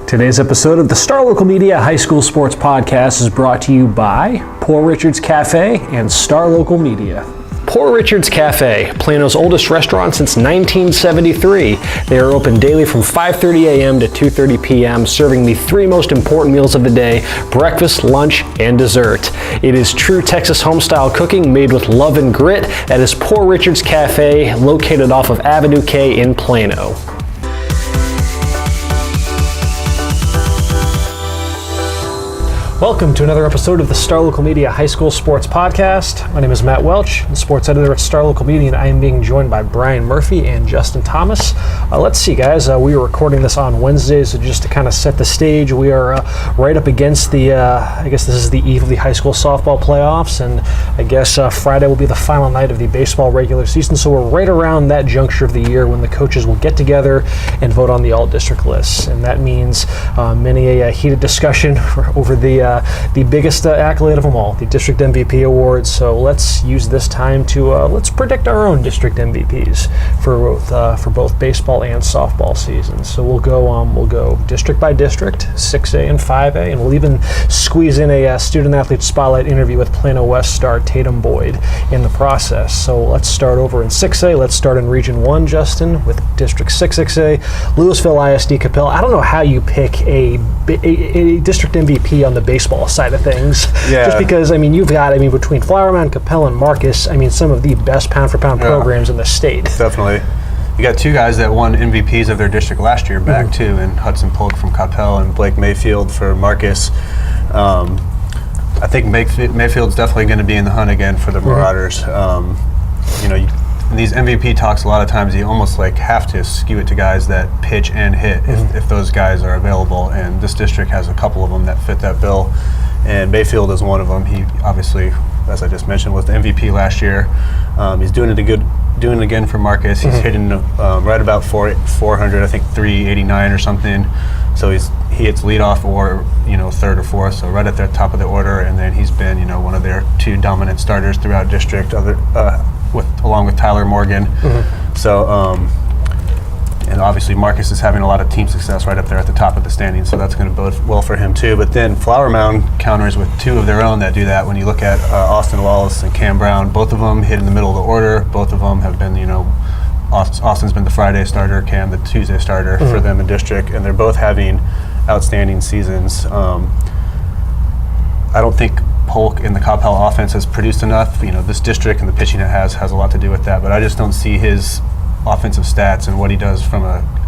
Today's episode of the Star Local Media High School Sports Podcast is brought to you by Poor Richard's Cafe and Star Local Media. Poor Richard's Cafe, Plano's oldest restaurant since 1973. They are open daily from 5:30 a.m. to 2:30 p.m., serving the three most important meals of the day: breakfast, lunch, and dessert. It is true Texas home-style cooking made with love and grit. That is Poor Richard's Cafe, located off of Avenue K in Plano. Welcome to another episode of the Star Local Media High School Sports Podcast. My name is Matt Welch, the sports editor at Star Local Media, and I am being joined by Brian Murphy and Justin Thomas. Let's see, guys. We are recording this on Wednesday, so just to kind of set the stage, we are right up against the, I guess this is the eve of the high school softball playoffs, and I guess Friday will be the final night of the baseball regular season, so we're right around that juncture of the year when the coaches will get together and vote on the all-district lists, and that means many a heated discussion over the biggest accolade of them all, the District MVP Awards. So let's use this time to let's predict our own district MVPs for both baseball and softball seasons. So we'll go district by district, 6A and 5A, and we'll even squeeze in a student athlete spotlight interview with Plano West star Tatum Boyd in the process. So let's start over in 6A. Let's start in Region 1, Justin, with District 6A, Louisville ISD Capel. I don't know how you pick a district MVP on the baseball side of things. Yeah. Just because, you've got, between Flower Mound, Capel, and Marcus, some of the best pound-for-pound programs in the state. Definitely. You got two guys that won MVPs of their district last year back, too, and Hudson Polk from Capel and Blake Mayfield for Marcus. I think Mayfield's definitely going to be in the hunt again for the Marauders. In these MVP talks, a lot of times you almost have to skew it to guys that pitch and hit if those guys are available, and this district has a couple of them that fit that bill, and Mayfield is one of them. He obviously, as I just mentioned, was the MVP last year. He's doing it again for Marcus. He's hitting right about 400, I think 389 or something. So he hits leadoff or third or fourth, so right at the top of the order, and then he's been one of their two dominant starters throughout district, along with Tyler Morgan. So, and obviously Marcus is having a lot of team success right up there at the top of the standings, so that's going to bode well for him too. But then Flower Mound counters with two of their own that do that. When you look at Austin Wallace and Cam Brown, both of them hit in the middle of the order. Both of them have been, Austin's been the Friday starter, Cam the Tuesday starter for them in district, and they're both having outstanding seasons. I don't think Polk in the Capel offense has produced enough. This district and the pitching it has a lot to do with that, but I just don't see his offensive stats and what he does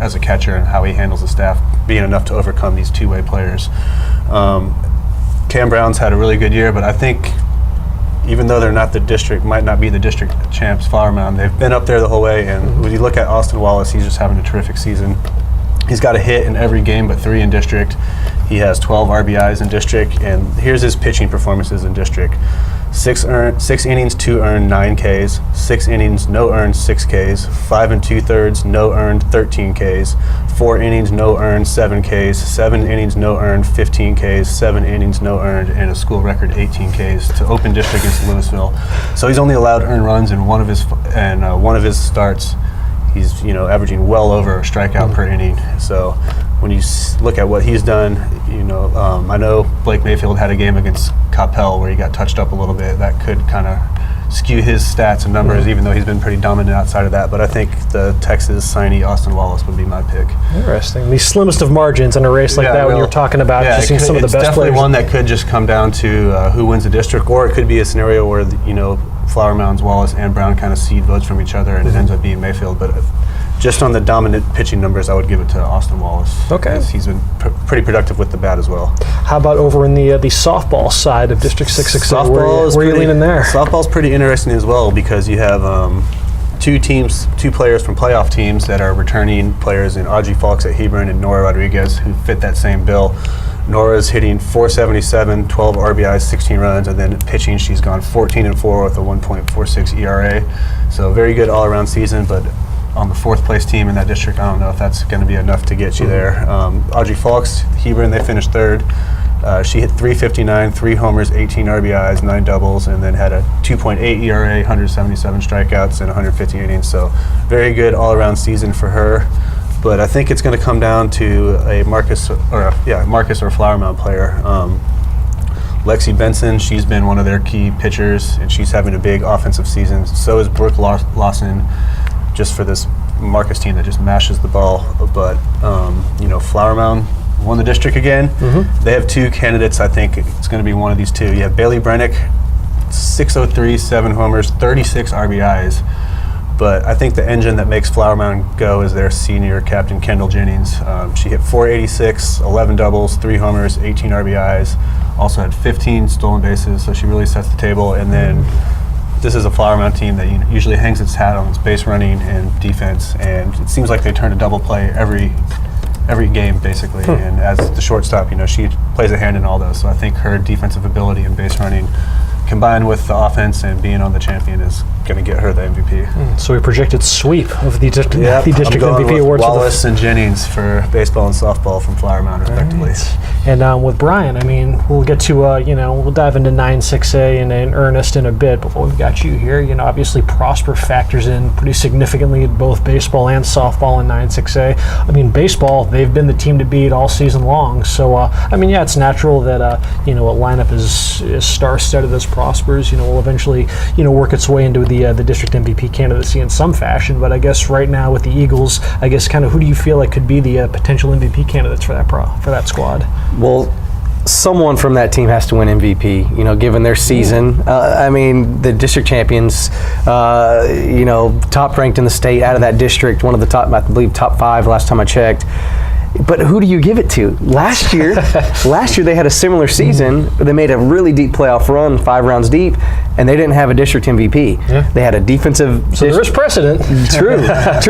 as a catcher and how he handles the staff being enough to overcome these two-way players. Cam Brown's had a really good year, but I think even though they're not might not be the district champs, Flower Mound, they've been up there the whole way, and when you look at Austin Wallace, he's just having a terrific season. He's got a hit in every game but 3 in district. He has 12 RBIs in district, and here's his pitching performances in district. 6 innings, 2 earned, 9 Ks. 6 innings, no earned, 6 Ks. 5 2/3, no earned, 13 Ks. 4 innings, no earned, 7 Ks. 7 innings, no earned, 15 Ks. 7 innings, no earned, and a school record 18 Ks to open district against Louisville. So he's only allowed earned runs in one of his starts. He's averaging well over a strikeout per inning. So when you look at what he's done, I know Blake Mayfield had a game against Capel where he got touched up a little bit. That could kind of skew his stats and numbers, even though he's been pretty dominant outside of that. But I think the Texas signee Austin Wallace would be my pick. Interesting. The slimmest of margins in a race like that when you're talking about just seeing some of the best players. It's definitely one that could just come down to who wins the district, or it could be a scenario where Flower Mound's Wallace and Brown kind of cede votes from each other, and it ends up being Mayfield. But just on the dominant pitching numbers, I would give it to Austin Wallace. Okay. He's been pretty productive with the bat as well. How about over in the softball side of District 660? Where are you leaning there? Softball's pretty interesting as well, because you have two players from playoff teams that are returning players in Audrey Falks at Hebron and Nora Rodriguez, who fit that same bill. Nora's hitting .477, 12 RBIs, 16 runs, and then pitching, she's gone 14-4 with a 1.46 ERA. So very good all-around season, but on the 4th place team in that district, I don't know if that's going to be enough to get you there. Audrey Falks, Hebron, they finished 3rd. She hit .359, 3 homers, 18 RBIs, 9 doubles, and then had a 2.8 ERA, 177 strikeouts, and 150 innings. So very good all-around season for her. but I think it's going to come down to a Marcus or Flower Mound player. Lexi Benson, she's been one of their key pitchers, and she's having a big offensive season. So is Brooke Lawson, just for this Marcus team that just mashes the ball. But, Flower Mound won the district again. Mm-hmm. They have 2 candidates. I think it's going to be one of these 2. You have Bailey Brennick, 603, 7 homers, 36 RBIs. But I think the engine that makes Flower Mound go is their senior captain, Kendall Jennings. She hit 486, 11 doubles, 3 homers, 18 RBIs. Also had 15 stolen bases, so she really sets the table. And then this is a Flower Mound team that usually hangs its hat on its base running and defense. And it seems like they turn a double play every game, basically. And as the shortstop, she plays a hand in all those. So I think her defensive ability and base running, combined with the offense and being on the champion, is going to get her the MVP. So we projected sweep of the district MVP with awards. Wallace and Jennings for baseball and softball from Flower Mound, respectively. Right. And with Brian, we'll get to we'll dive into 9-6A in earnest in a bit. But we've got you here, obviously Prosper factors in pretty significantly in both baseball and softball in 9-6A. Baseball, they've been the team to beat all season long. So it's natural that a lineup is star-studded as Prosper's. Will eventually work its way into the district MVP candidacy in some fashion. But I guess right now with the Eagles, who do you feel like could be the potential MVP candidates for that squad? Well, someone from that team has to win MVP, given their season. The district champions, top ranked in the state out of that district, one of the top, I believe, top 5 last time I checked. But who do you give it to? Last year they had a similar season. They made a really deep playoff run, 5 rounds deep, and they didn't have a district MVP. Yeah. They had a defensive. So there is precedent. True.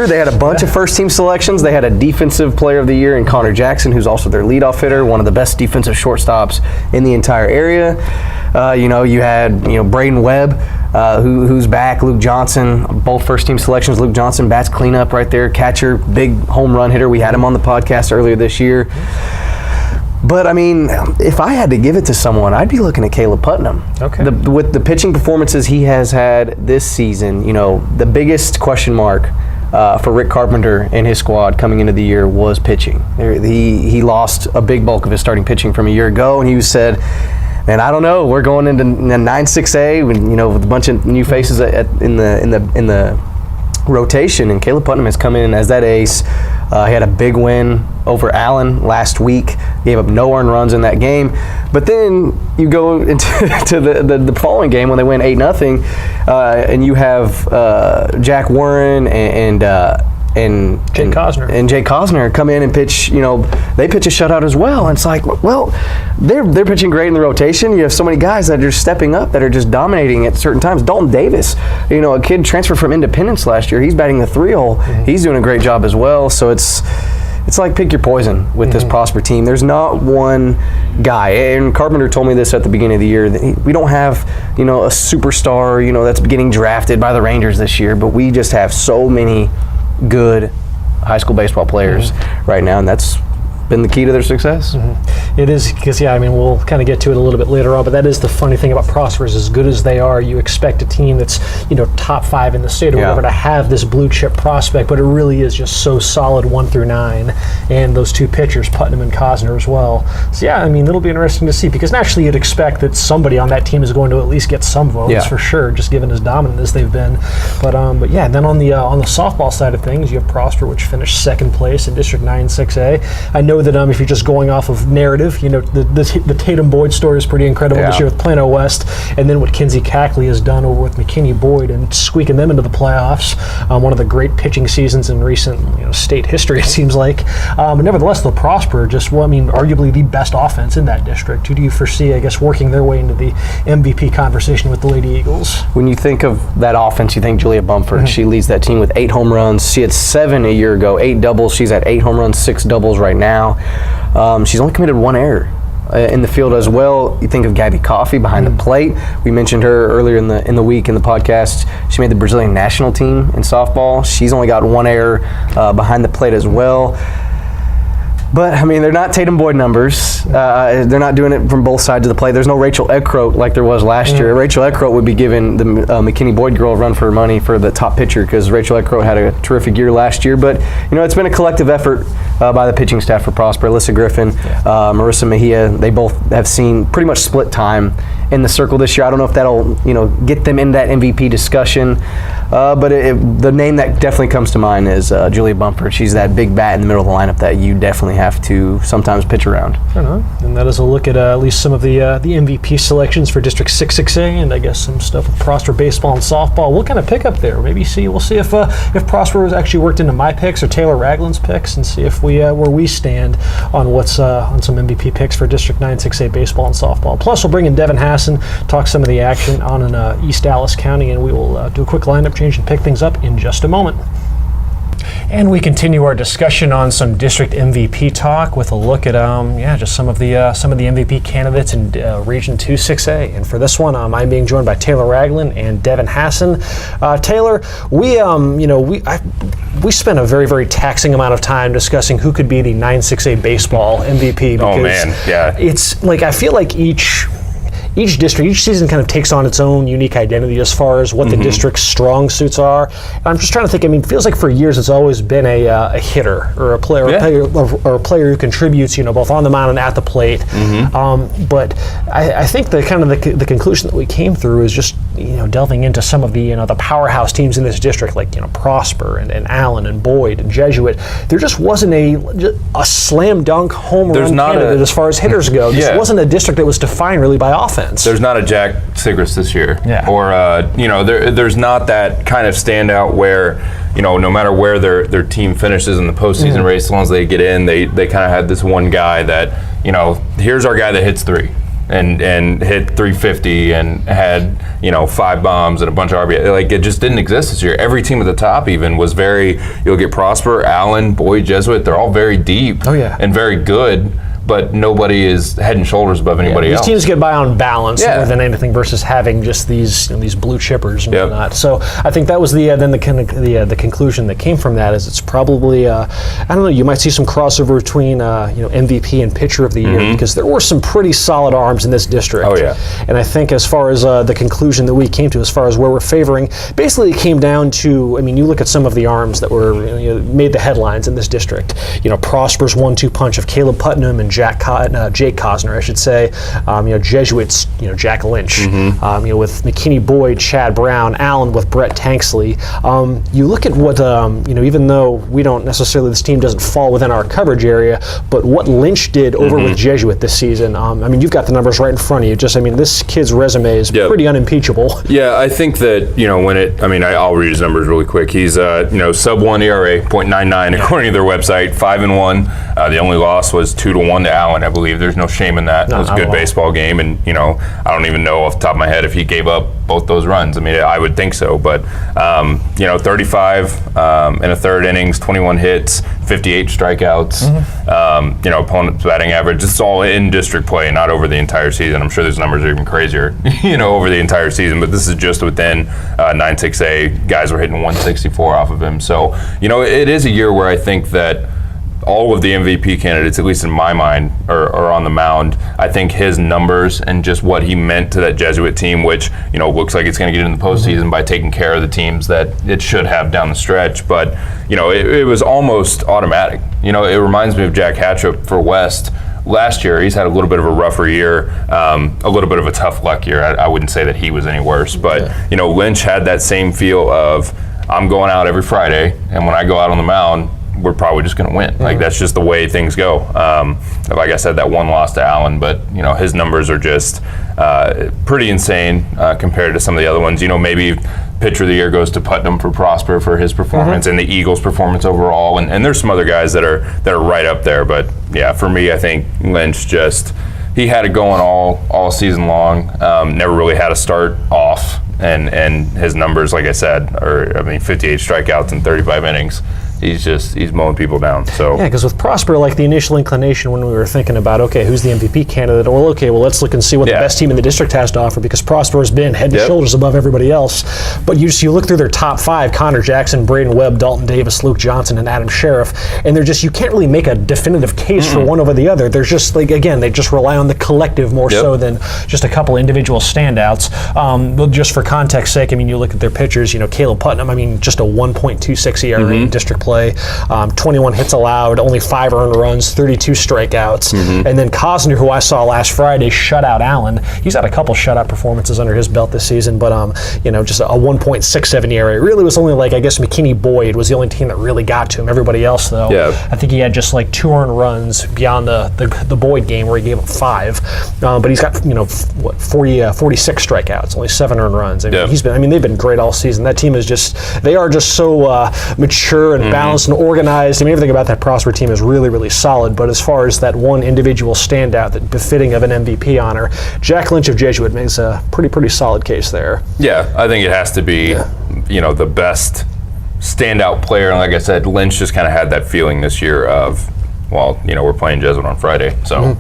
They had a bunch of first-team selections. They had a defensive player of the year in Connor Jackson, who's also their leadoff hitter, one of the best defensive shortstops in the entire area. You had Braden Webb, who's back. Luke Johnson, both first-team selections. Luke Johnson bats cleanup right there, catcher, big home run hitter. We had him on the podcast earlier this year. But if I had to give it to someone, I'd be looking at Caleb Putnam. Okay. With the pitching performances he has had this season, the biggest question mark for Rick Carpenter and his squad coming into the year was pitching. He lost a big bulk of his starting pitching from a year ago, and he said, "Man, I don't know. We're going into 9-6A with a bunch of new faces in the rotation, and Caleb Putnam has come in as that ace. He had a big win over Allen last week. Gave up no earned runs in that game. But then you go into the following game when they win 8-0, and you have Jack Warren and Jake Cosner come in and pitch. They pitch a shutout as well. And it's like, well, they're pitching great in the rotation. You have so many guys that are stepping up, that are just dominating at certain times. Dalton Davis, a kid transferred from Independence last year. He's batting the 3-hole. Mm-hmm. He's doing a great job as well. So it's like pick your poison with this Prosper team. There's not one guy. And Carpenter told me this at the beginning of the year, that we don't have, a superstar, that's getting drafted by the Rangers this year, but we just have so many good high school baseball players right now, and that's been the key to their success. Mm-hmm. It is, because we'll kind of get to it a little bit later on, but that is the funny thing about Prosper, is as good as they are, you expect a team that's top 5 in the state or whatever to have this blue chip prospect, but it really is just so solid 1 through 9, and those 2 pitchers, Putnam and Cosner as well. So it'll be interesting to see, because naturally you'd expect that somebody on that team is going to at least get some votes for sure, just given as dominant as they've been. But then on the softball side of things, you have Prosper, which finished 2nd place in District 9-6A. I know that if you're just going off of narrative, the Tatum Boyd story is pretty incredible this year with Plano West, and then what Kinsey Cackley has done over with McKinney Boyd and squeaking them into the playoffs. One of the great pitching seasons in recent state history, it seems like. But nevertheless, they'll Prosper, arguably the best offense in that district. Who do you foresee, working their way into the MVP conversation with the Lady Eagles? When you think of that offense, you think Julia Bumford. Mm-hmm. She leads that team with 8 home runs. She had 7 a year ago, 8 doubles. She's at 8 home runs, 6 doubles right now. She's only committed 1 error in the field as well. You think of Gabby Coffey behind the plate. We mentioned her earlier in the week in the podcast. She made the Brazilian national team in softball. She's only got 1 error behind the plate as well. But, I mean, they're not Tatum Boyd numbers. They're not doing it from both sides of the plate. There's no Rachel Eckroat like there was last year. Rachel Eckroat would be giving the McKinney Boyd girl a run for her money for the top pitcher because Rachel Eckroat had a terrific year last year. But, it's been a collective effort by the pitching staff for Prosper. Alyssa Griffin, Marissa Mejia, they both have seen pretty much split time in the circle this year. I don't know if that'll, get them in that MVP discussion. But the name that definitely comes to mind is Julia Bumford. She's that big bat in the middle of the lineup that you definitely have to sometimes pitch around. Fair enough. And that is a look at least some of the MVP selections for District 6-6A, and I guess some stuff with Prosper baseball and softball. We'll kind of pick up there. We'll see if Prosper was actually worked into my picks or Taylor Ragland's picks, and see if where we stand on what's on some MVP picks for District 9-6A baseball and softball. Plus, we'll bring in Devin Hassan, talk some of the action on in East Dallas County, and we will do a quick lineup change and pick things up in just a moment. And we continue our discussion on some district MVP talk with a look at just some of the MVP candidates in Region 2-6A. And for this one, I'm being joined by Taylor Ragland and Devin Hassan. Taylor, we spent a very, very taxing amount of time discussing who could be the 9-6A baseball MVP. Oh man, yeah. It's like I feel like each district, each season kind of takes on its own unique identity as far as what the district's strong suits are. And I'm just trying to think, it feels like for years it's always been a hitter or a player, or a player who contributes, both on the mound and at the plate. But I think the conclusion that we came through is just, delving into some of the, the powerhouse teams in this district, like, Prosper and Allen and Boyd and Jesuit. There just wasn't a slam dunk home run candidate as far as hitters go. This wasn't a district that was defined really by offense. There's not a Jack Sigris this year. Yeah. Or, there's not that kind of standout where, no matter where their team finishes in the postseason race, as long as they get in, they kind of had this one guy that, here's our guy that hits three and hit 350 and had, 5 bombs and a bunch of RBI. Like, it just didn't exist this year. Every team at the top even was you'll get Prosper, Allen, Boyd, Jesuit. They're all very deep and very good. But nobody is head and shoulders above anybody else. These teams get by on balance more than anything versus having just these blue chippers and whatnot. So I think that was the conclusion that came from that is it's probably I don't know, you might see some crossover between MVP and pitcher of the year because there were some pretty solid arms in this district. Oh yeah. And I think as far as the conclusion that we came to as far as where we're favoring, basically it came down to, you look at some of the arms that were made the headlines in this district. Prosper's 1-2 punch of Caleb Putnam and Jake Cosner, I should say. Jesuits, Jack Lynch. With McKinney Boyd, Chad Brown, Allen with Brett Tanksley. You look at what, even though we don't necessarily, this team doesn't fall within our coverage area, but what Lynch did over with Jesuit this season. You've got the numbers right in front of you. This kid's resume is pretty unimpeachable. Yeah, I think that, I'll read his numbers really quick. He's, sub 1 ERA, .99 according to their website, 5-1. The only loss was 2-1 to Allen, I believe. There's no shame in that. It was a good baseball game, and I don't even know off the top of my head if he gave up both those runs. I would think so, but 35 in a third innings, 21 hits, 58 strikeouts. Opponent's batting average. It's all in district play, not over the entire season. I'm sure those numbers are even crazier, over the entire season. But this is just within 9-6A. Guys were hitting 164 off of him. So it is a year where I think that all of the MVP candidates, at least in my mind, are on the mound. I think his numbers and just what he meant to that Jesuit team, which, looks like it's going to get in the postseason by taking care of the teams that it should have down the stretch. But, it was almost automatic. It reminds me of Jack Hatchup for West. Last year, he's had a little bit of a rougher year, a little bit of a tough luck year. I wouldn't say that he was any worse. But, Lynch had that same feel of, I'm going out every Friday, and when I go out on the mound, we're probably just going to win. Like, that's just the way things go. Like I said, that one loss to Allen, but, his numbers are just pretty insane compared to some of the other ones. Maybe pitcher of the year goes to Putnam for Prosper for his performance and the Eagles' performance overall. And there's some other guys that are right up there. But, yeah, for me, I think Lynch he had it going all season long. Never really had to start off. And his numbers, like I said, are 58 strikeouts in 35 innings. he's mowing people down. So Yeah, because with Prosper, like the initial inclination when we were thinking about, okay, who's the MVP candidate? Well, okay, well, let's look and see what the best team in the district has to offer, because Prosper has been head and shoulders above everybody else. But you look through their top 5: Connor Jackson, Braden Webb, Dalton Davis, Luke Johnson, and Adam Sheriff, and you can't really make a definitive case for one over the other. There's just, like, again, they just rely on the collective more so than just a couple individual standouts. But just for context sake, I mean, you look at their pitchers, Caleb Putnam, I mean, just a 1.26 ERA in district play, 21 hits allowed, only 5 earned runs, 32 strikeouts. And then Cosner, who I saw last Friday, shut out Allen. He's had a couple shutout performances under his belt this season, but just a 1.67 ERA. It really was only, like, I guess McKinney Boyd was the only team that really got to him. Everybody else, though, I think he had just like 2 earned runs beyond the Boyd game where he gave up 5. But he's got 46 strikeouts, only 7 earned runs. I mean, they've been great all season. That team is they are just so mature and balanced and organized. I mean, everything about that Prosper team is really, really solid. But as far as that one individual standout that befitting of an MVP honor, Jack Lynch of Jesuit makes a pretty solid case there. Yeah, I think it has to be, the best standout player. And like I said, Lynch just kind of had that feeling this year of, well, we're playing Jesuit on Friday, so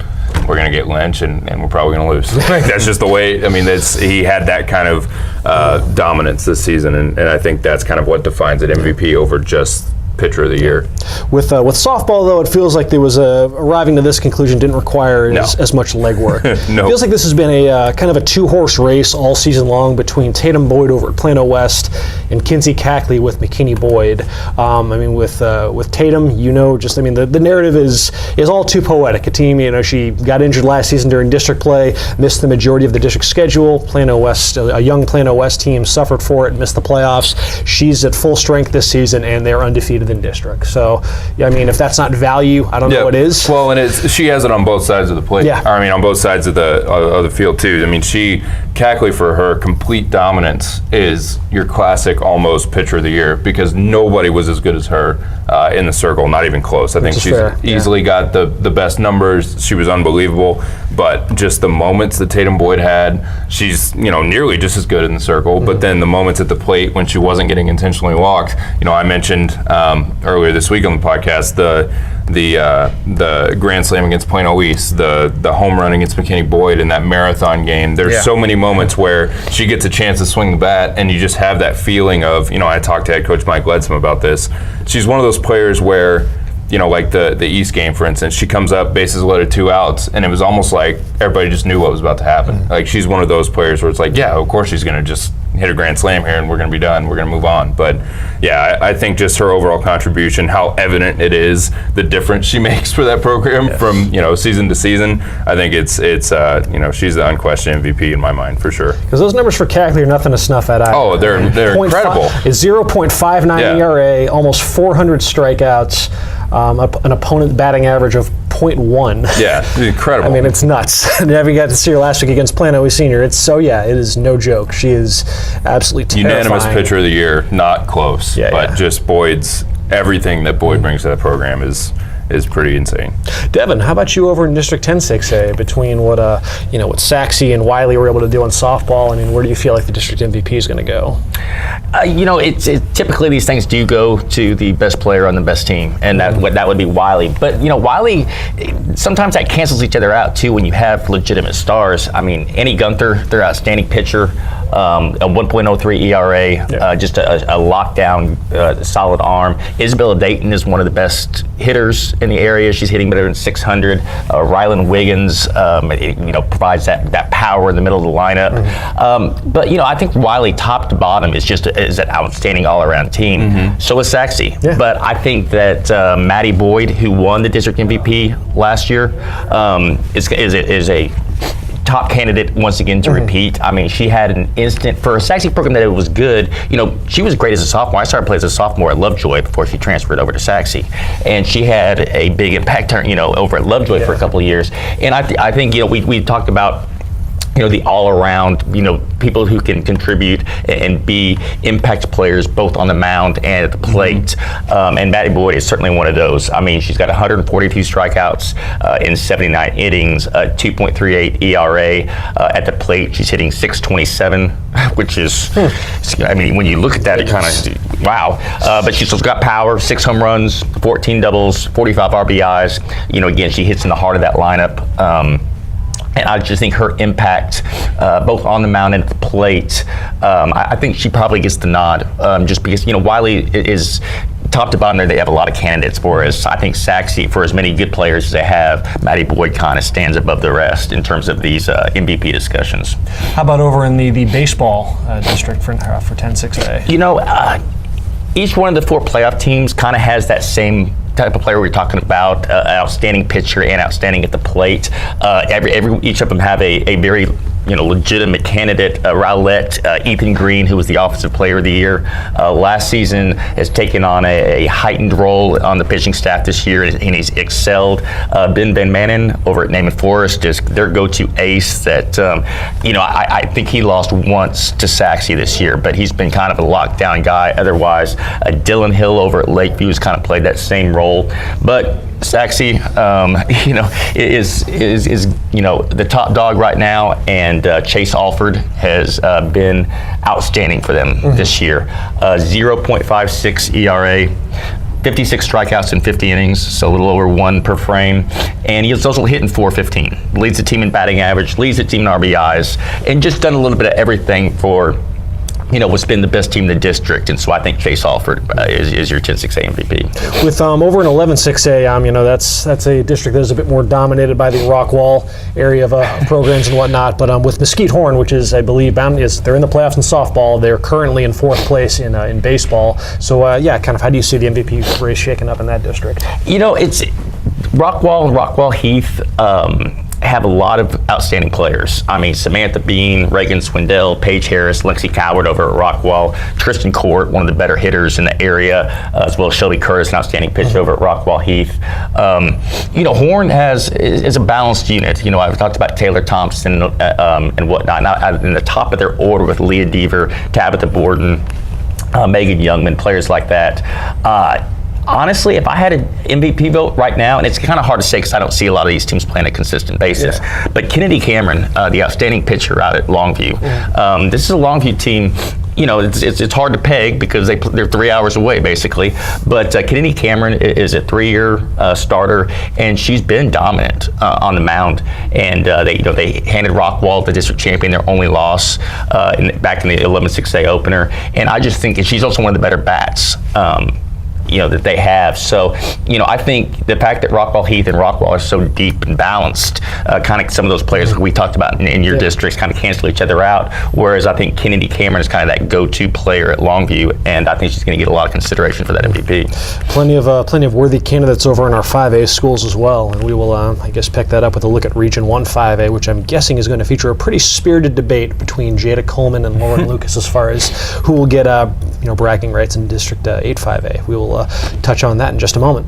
we're going to get Lynch, and we're probably going to lose. That's just the way. I mean, he had that kind of dominance this season, and I think that's kind of what defines an MVP over just pitcher of the year. With softball, though, it feels like there was arriving to this conclusion didn't require as much legwork. No. It feels like this has been a kind of a 2-horse race all season long between Tatum Boyd over at Plano West and Kinsey Cackley with McKinney Boyd. I mean, with Tatum, the narrative is all too poetic. A team, she got injured last season during district play, missed the majority of the district schedule. Plano West, a young Plano West team, suffered for it, missed the playoffs. She's at full strength this season, and they're undefeated in district. So, I mean, if that's not value, I don't know what is. Well, and she has it on both sides of the plate. Yeah. I mean, on both sides of the field too. I mean, Cackley, for her complete dominance, is your classic almost pitcher of the year, because nobody was as good as her in the circle, not even close. I think she's easily got the best numbers. She was unbelievable, but just the moments that Tatum Boyd had, she's nearly just as good in the circle. But then the moments at the plate when she wasn't getting intentionally walked, I mentioned earlier this week on the podcast the grand slam against Plano East, the home run against McKinney Boyd in that marathon game. There's so many moments where she gets a chance to swing the bat, and you just have that feeling of, I talked to head coach Mike Ledsam about this. She's one of those players where, like the East game, for instance, she comes up, bases loaded, 2 outs, and it was almost like everybody just knew what was about to happen. Like, she's one of those players where it's like, yeah, of course she's going to just hit a grand slam here and we're going to be done. We're going to move on. But yeah, I think just her overall contribution, how evident it is, the difference she makes for that program from season to season. I think it's she's the unquestioned MVP in my mind for sure. Because those numbers for Cackley are nothing to snuff at either. Oh, they're incredible. Is 0.59 ERA, almost 400 strikeouts, an opponent batting average of 0.1. Yeah, it's incredible. I mean, it's nuts. And having got to see her last week against Plano Senior, it is no joke. She is absolutely terrifying. Unanimous pitcher of the year, not close. But just Boyd's, everything that Boyd brings to that program is pretty insane. Devin, how about you over in District 10 6A, between what Saxey and Wiley were able to do on softball? I mean, where do you feel like the district MVP is going to go? Typically these things do go to the best player on the best team, and that would be Wiley. But Wiley, sometimes that cancels each other out too when you have legitimate stars. I mean, Annie Gunther, their outstanding pitcher, a 1.03 ERA, just a lockdown, solid arm. Isabella Dayton is one of the best hitters in the area. She's hitting better than 600. Rylan Wiggins, provides that power in the middle of the lineup. But I think Wiley, top to bottom, is an outstanding all-around team. So is Saxey. But I think that Maddie Boyd, who won the district MVP last year, is a top candidate once again to repeat. I mean, she had an instant, for a Saxey program that it was good, she was great as a sophomore. I started playing as a sophomore at Lovejoy before she transferred over to Saxey. And she had a big impact, over at Lovejoy for a couple of years. And I think, we talked about the all-around, people who can contribute and be impact players both on the mound and at the plate. And Maddie Boyd is certainly one of those. I mean, she's got 142 strikeouts in 79 innings, 2.38 ERA. At the plate, she's hitting .627, which is, I mean, when you look at that, it kind of, wow. But she's still got power, 6 home runs, 14 doubles, 45 RBIs. Again, she hits in the heart of that lineup. And I just think her impact, both on the mound and at the plate, I think she probably gets the nod, just because, Wiley is top to bottom there. They have a lot of candidates for us. I think Saxe, for as many good players as they have, Maddie Boyd kind of stands above the rest in terms of these MVP discussions. How about over in the baseball district for 10-6A? Each one of the 4 playoff teams kind of has that same type of player we're talking about, outstanding pitcher and outstanding at the plate. Each of them have a very legitimate candidate. Rowlett, Ethan Green, who was the Offensive Player of the Year last season, has taken on a heightened role on the pitching staff this year, and he's excelled. Ben Van Manen over at Naaman Forest is their go-to ace that, I think he lost once to Saxe this year, but he's been kind of a lockdown guy otherwise. Dylan Hill over at Lakeview has kind of played that same role. But Saxe, is the top dog right now, and Chase Alford has been outstanding for them this year. 0.56 ERA, 56 strikeouts in 50 innings, so a little over 1 per frame, and he's also hitting .415. Leads the team in batting average, leads the team in RBIs, and just done a little bit of everything for what's been the best team in the district, and so I think Chase Alford is your 10-6A MVP. With over in 11-6A, that's a district that is a bit more dominated by the Rockwall area of programs and whatnot. But with Mesquite Horn, which is, I believe, they're in the playoffs in softball. They're currently in 4th place in baseball. So kind of how do you see the MVP race shaking up in that district? It's Rockwall and Rockwall Heath. Have a lot of outstanding players. I mean, Samantha Bean, Reagan Swindell, Paige Harris, Lexi Coward over at Rockwall, Tristan Court, one of the better hitters in the area, as well as Shelby Curtis, an outstanding pitcher over at Rockwall Heath. Horn is a balanced unit. I've talked about Taylor Thompson and whatnot. Now, in the top of their order with Leah Deaver, Tabitha Borden, Megan Youngman, players like that. Honestly, if I had an MVP vote right now, and it's kind of hard to say because I don't see a lot of these teams playing on a consistent basis, but Kennedy Cameron, the outstanding pitcher out at Longview, this is a Longview team. It's hard to peg because they're 3 hours away basically. But Kennedy Cameron is a 3-year starter, and she's been dominant on the mound. And they handed Rockwall the district champion, their only loss back in the 11-6A opener. And I just think she's also one of the better bats. That they have. So, I think the fact that Rockwall Heath and Rockwall are so deep and balanced, kind of some of those players that we talked about in your districts kind of cancel each other out, whereas I think Kennedy Cameron is kind of that go-to player at Longview, and I think she's going to get a lot of consideration for that MVP. Plenty of worthy candidates over in our 5A schools as well, and we will, I guess, pick that up with a look at Region 1 5A, which I'm guessing is going to feature a pretty spirited debate between Jada Coleman and Lauren Lucas as far as who will get bragging rights in District 8 5A. We will touch on that in just a moment.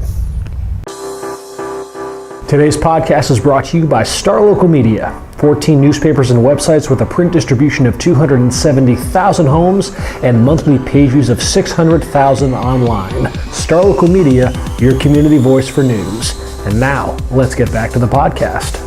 Today's podcast is brought to you by Star Local Media. 14 newspapers and websites with a print distribution of 270,000 homes and monthly page views of 600,000 online. Star Local Media, your community voice for news. And now, let's get back to the podcast.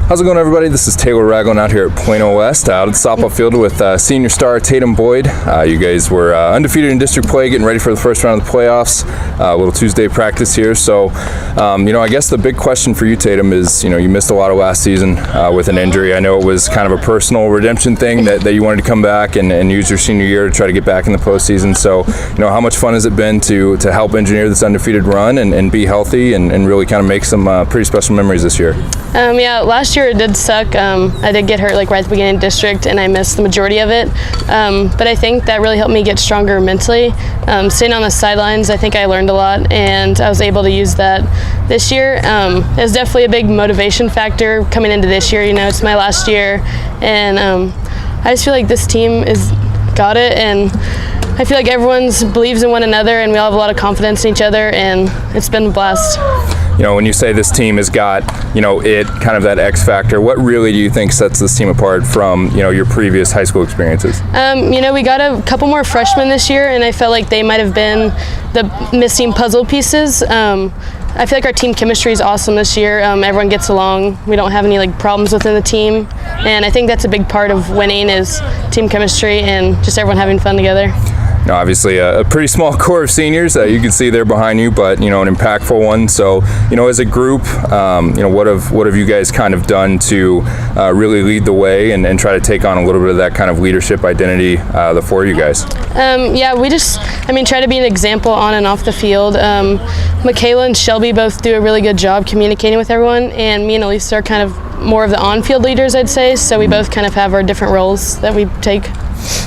How's it going, everybody? This is Taylor Ragland out here at Plano West, out at the softball field with senior star Tatum Boyd. You guys were undefeated in district play, getting ready for the first round of the playoffs. A little Tuesday practice here. So, I guess the big question for you, Tatum, is, you missed a lot of last season with an injury. I know it was kind of a personal redemption thing that you wanted to come back and use your senior year to try to get back in the postseason. So, how much fun has it been to help engineer this undefeated run and be healthy and really kind of make some pretty special memories this year? Last year it did suck. I did get hurt right at the beginning of district, and I missed the majority of it. But I think that really helped me get stronger mentally. Sitting on the sidelines, I think I learned a lot, and I was able to use that this year. It was definitely a big motivation factor coming into this year. It's my last year, and I just feel like this team is got it, and I feel like everyone believes in one another, and we all have a lot of confidence in each other, and it's been a blast. when you say this team has got, it kind of that X factor, what really do you think sets this team apart from, your previous high school experiences? We got a couple more freshmen this year, and I felt like they might have been the missing puzzle pieces. I feel like our team chemistry is awesome this year. Everyone gets along. We don't have any problems within the team, and I think that's a big part of winning is team chemistry and just everyone having fun together. Obviously a pretty small core of seniors. You can see there behind you, but an impactful one. So as a group, what have you guys kind of done to really lead the way and try to take on a little bit of that kind of leadership identity, the four of you guys? We just try to be an example on and off the field. Michaela and Shelby both do a really good job communicating with everyone, and me and Elisa are kind of more of the on-field leaders, I'd say. So we both kind of have our different roles that we take.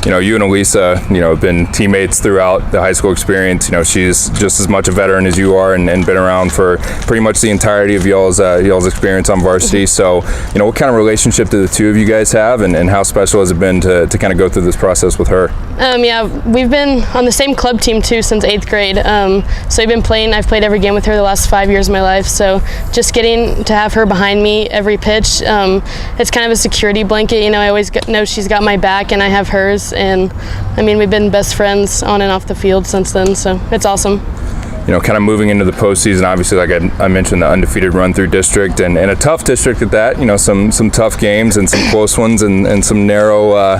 You and Elisa, have been teammates throughout the high school experience. She's just as much a veteran as you are and been around for pretty much the entirety of y'all's experience on varsity. So, what kind of relationship do the two of you guys have, and how special has it been to kind of go through this process with her? We've been on the same club team too since 8th grade. So I've played every game with her the last 5 years of my life. So just getting to have her behind me every pitch, it's kind of a security blanket. I always know she's got my back and I have hers. And we've been best friends on and off the field since then, so it's awesome. Kind of moving into the postseason, obviously, like I mentioned, the undefeated run through district and a tough district at that. Some tough games and some close ones and some narrow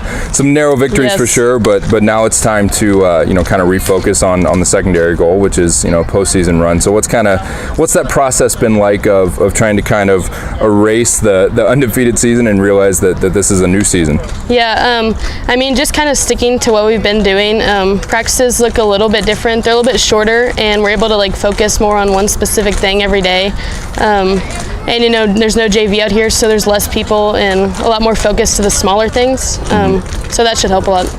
victories, yes, for sure. But now it's time to kind of refocus on the secondary goal, which is postseason run. So what's that process been like of trying to kind of erase the undefeated season and realize that this is a new season? Just kind of sticking to what we've been doing. Practices look a little bit different. They're a little bit shorter, and we're able to focus more on one specific thing every day. There's no JV out here, so there's less people and a lot more focus to the smaller things. So that should help a lot.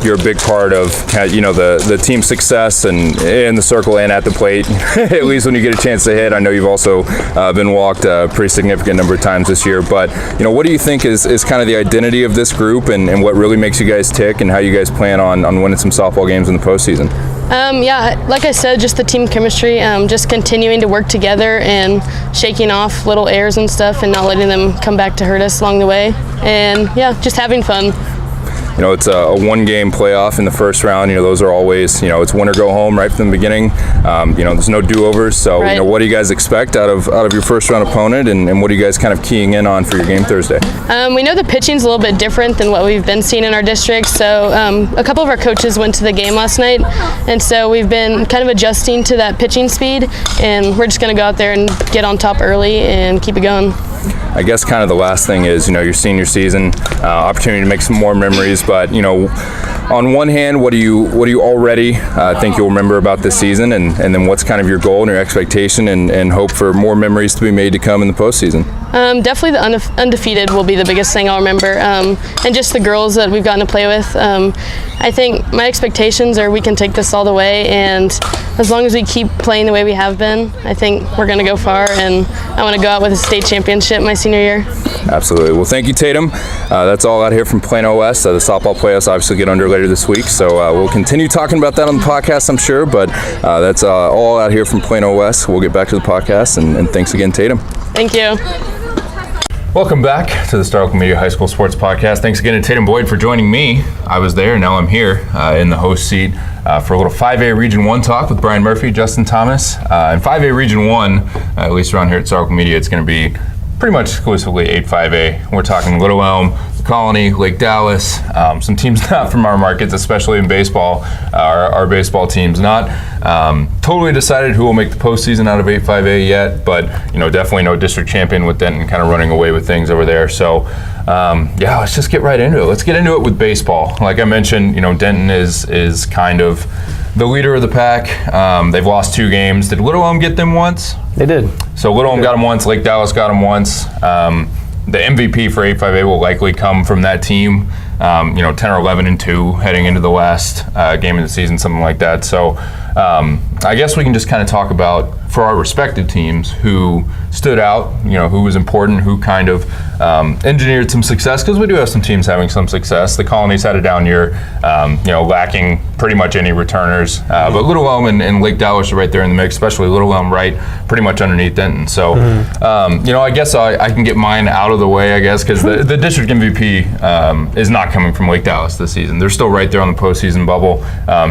You're a big part of the team success and in the circle and at the plate, at least when you get a chance to hit. I know you've also been walked a pretty significant number of times this year, but what do you think is kind of the identity of this group and what really makes you guys tick and how you guys plan on winning some softball games in the postseason? Like I said, just the team chemistry, just continuing to work together and shaking off little errors and stuff and not letting them come back to hurt us along the way. And just having fun. It's a one-game playoff in the first round. Those are always, it's win or go home right from the beginning. There's no do-overs. So, right. What do you guys expect out of your first-round opponent, and what are you guys kind of keying in on for your game Thursday? We know the pitching's a little bit different than what we've been seeing in our district. So, a couple of our coaches went to the game last night, and so we've been kind of adjusting to that pitching speed, and we're just going to go out there and get on top early and keep it going. I guess kind of the last thing is, your senior season, opportunity to make some more memories. But, on one hand, what do you already think you'll remember about this season? And then what's kind of your goal and your expectation and hope for more memories to be made to come in the postseason? Definitely the undefeated will be the biggest thing I'll remember. And just the girls that we've gotten to play with. I think my expectations are we can take this all the way. And as long as we keep playing the way we have been, I think we're going to go far. And I want to go out with a state championship my senior year. Absolutely. Well, thank you, Tatum. That's all out here from Plano West. The softball playoffs obviously get under later this week, so we'll continue talking about that on the podcast, I'm sure, but that's all out here from Plano West. We'll get back to the podcast, and thanks again, Tatum. Thank you. Welcome back to the Star Local Media High School Sports Podcast. Thanks again to Tatum Boyd for joining me. I was there, now I'm here in the host seat for a little 5A Region 1 talk with Brian Murphy, Justin Thomas. In 5A Region 1, at least around here at Star Local Media, it's going to be pretty much exclusively 8-5A. We're talking Little Elm, Colony, Lake Dallas, some teams not from our markets, especially in baseball. Our baseball team's not totally decided who will make the postseason out of 8-5A yet, but definitely no district champion with Denton kind of running away with things over there. So let's just get right into it. Let's get into it with baseball. Like I mentioned, Denton is kind of the leader of the pack. They've lost 2 games. Did Little Elm get them once? They did. So Little Elm got them once. Lake Dallas got them once. The MVP for 8-5A will likely come from that team. 10 or 11-2 heading into the last game of the season, something like that. So I guess we can just kind of talk about, for our respective teams, who stood out, who was important, who kind of engineered some success, because we do have some teams having some success. The Colony's had a down year, lacking pretty much any returners. But Little Elm and Lake Dallas are right there in the mix, especially Little Elm right pretty much underneath Denton. So, I guess I can get mine out of the way, I guess, because the district MVP is not coming from Lake Dallas this season. They're still right there on the postseason bubble,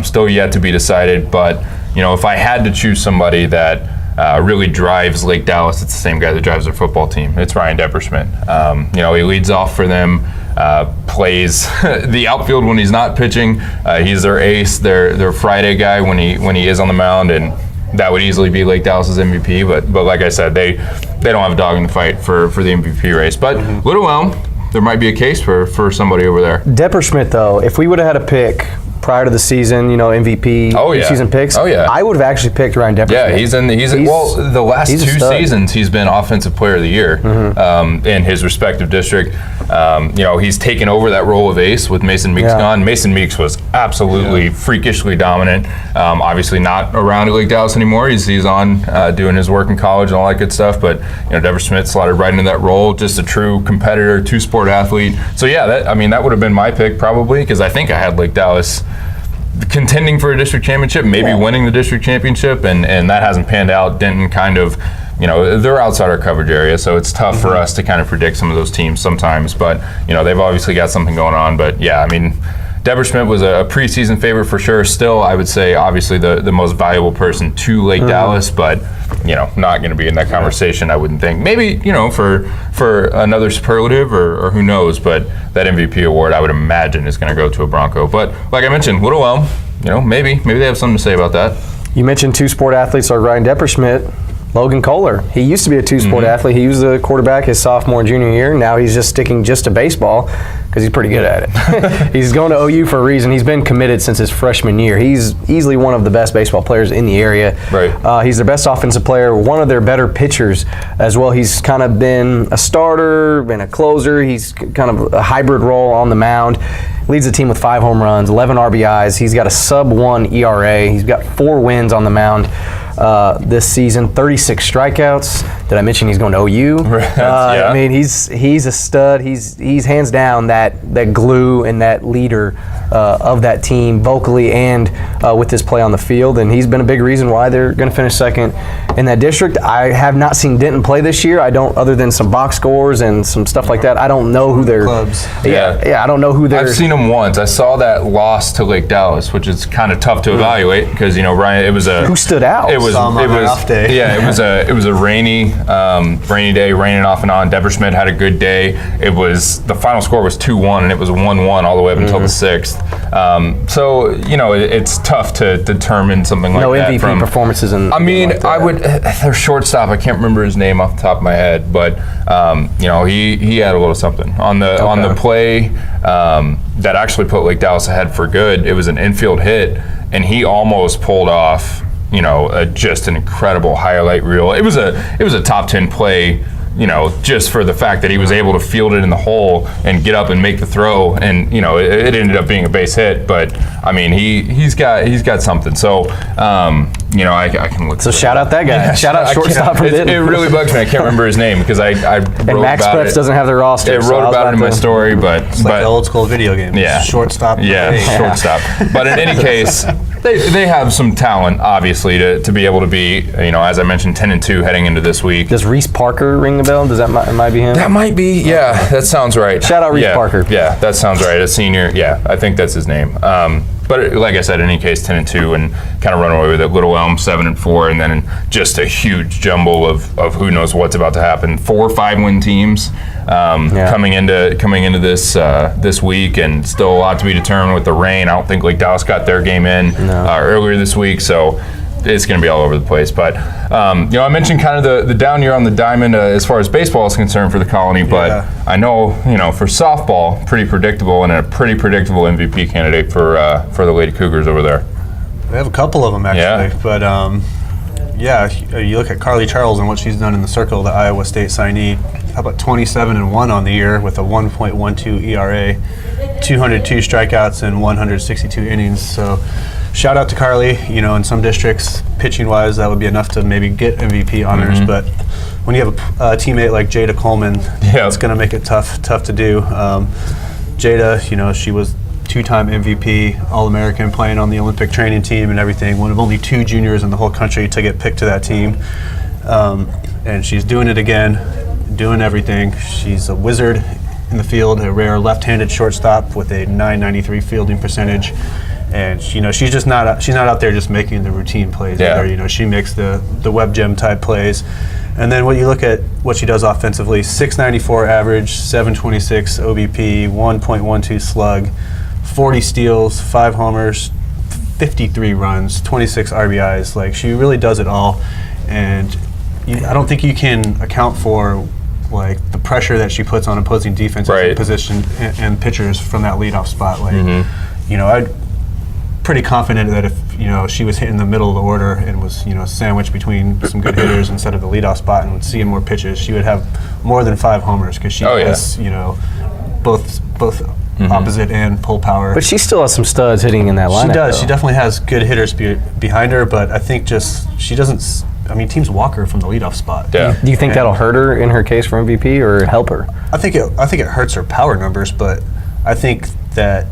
still yet to be decided. But, if I had to choose somebody that really drives Lake Dallas, it's the same guy that drives their football team. It's Ryan Depperschmidt. He leads off for them, plays the outfield when he's not pitching. He's their ace, their Friday guy when he is on the mound, and that would easily be Lake Dallas's MVP. But like I said, they don't have a dog in the fight for the MVP race. But Little Elm, there might be a case for somebody over there. Depperschmidt, though, if we would have had a pick prior to the season, MVP season picks, I would have actually picked Ryan Depperschmidt. He's the last two seasons he's been Offensive Player of the Year in his respective district. He's taken over that role of ace with Mason Meeks gone. Mason Meeks was absolutely freakishly dominant. Obviously not around at Lake Dallas anymore. He's on doing his work in college and all that good stuff. But Depperschmidt slotted right into that role, just a true competitor, two-sport athlete. So that would have been my pick probably, because I think I had Lake Dallas contending for a district championship, maybe winning the district championship, and that hasn't panned out. Denton kind of, they're outside our coverage area, so it's tough for us to kind of predict some of those teams sometimes. But, they've obviously got something going on. But, Depperschmidt was a preseason favorite for sure. Still, I would say, obviously, the most valuable person to Lake Dallas, but, not going to be in that conversation, I wouldn't think. Maybe, for another superlative or who knows, but that MVP award, I would imagine, is going to go to a Bronco. But, like I mentioned, Little Elm, maybe they have something to say about that. You mentioned two-sport athletes like Ryan Depperschmidt. Logan Kohler. He used to be a two-sport athlete. He was a quarterback his sophomore and junior year. Now he's just sticking to baseball because he's pretty good at it. He's going to OU for a reason. He's been committed since his freshman year. He's easily one of the best baseball players in the area. Right. He's their best offensive player, one of their better pitchers as well. He's kind of been a starter, been a closer. He's kind of a hybrid role on the mound. Leads the team with 5 home runs, 11 RBIs. He's got a sub-1 ERA. He's got 4 wins on the mound this season, 36 strikeouts. Did I mention he's going to OU? I mean, he's a stud. He's hands down that glue and that leader of that team, vocally and with his play on the field. And he's been a big reason why they're going to finish second in that district. I have not seen Denton play this year. I don't, other than some box scores and some stuff like that. I don't know who their clubs. I don't know who their. I've seen him once. I saw that loss to Lake Dallas, which is kind of tough to evaluate because Ryan. It was a who stood out. It was off day. Yeah, it was a rainy day, raining off and on. Depperschmidt had a good day. The final score was 2-1, and it was 1-1 all the way up until the 6th. So it's tough to determine something like that. No MVP performances in. I would. Their shortstop, I can't remember his name off the top of my head, but he had a little something on the play that actually put Lake Dallas ahead for good. It was an infield hit, and he almost pulled off. Just an incredible highlight reel. It was a top 10 play, just for the fact that he was able to field it in the hole and get up and make the throw. And it ended up being a base hit, but he's got something. So I can look. So shout out that guy. Yeah, shout out shortstop for Denton. It really bugs me. I can't remember his name because I wrote and Max about Preps it. doesn't have the roster. I wrote about it in my story, but It's like the old school video game. Yeah. Shortstop. Yeah, shortstop. But in any case, they have some talent, obviously, to be able to be, as I mentioned, 10-2 heading into this week. Does Reese Parker ring the bell? Does that might be him? That might be. Yeah, that sounds right. Shout out Reese Parker. Yeah, that sounds right. A senior. Yeah, I think that's his name. But like I said, in any case, 10-2, and kind of run away with it. Little Elm 7-4, and then just a huge jumble of who knows what's about to happen. 4 5-win teams coming into this week, and still a lot to be determined with the rain. I don't think Lake Dallas got their game in earlier this week, so it's going to be all over the place. But I mentioned kind of the down year on the diamond as far as baseball is concerned for the Colony, but I know for softball, pretty predictable, and a pretty predictable MVP candidate for the Lady Cougars over there. We have a couple of them actually, but Yeah, you look at Carly Charles and what she's done in the circle, the Iowa State signee. How about 27-1 on the year with a 1.12 ERA, 202 strikeouts and 162 innings. So shout out to Carly. You know, in some districts, pitching-wise, that would be enough to maybe get MVP honors. But when you have a teammate like Jada Coleman, it's going to make it tough to do. Jada, you know, she was two-time MVP, All-American, playing on the Olympic training team and everything. One of only 2 juniors in the whole country to get picked to that team. And she's doing it again, doing everything. She's a wizard in the field, a rare left-handed shortstop with a .993 fielding percentage. And you know, she's not out there just making the routine plays either. You know, she makes the web gem type plays. And then when you look at what she does offensively, .694 average, .726 OBP, 1.12 slug, 40 steals, 5 homers, 53 runs, 26 RBIs. Like, she really does it all. And I don't think you can account for like the pressure that she puts on opposing defenses in position and pitchers from that leadoff spot. Like, you know, I'm pretty confident that if, you know, she was hitting the middle of the order and was, you know, sandwiched between some good hitters instead of the leadoff spot and seeing more pitches, she would have more than 5 homers because she has, you know, both opposite and pull power. But she still has some studs hitting in that lineup. She does. Though. She definitely has good hitters behind her, but I think just she doesn't. I mean, teams walk her from the leadoff spot. Do you think that'll hurt her in her case for MVP or help her? I think it hurts her power numbers, but I think that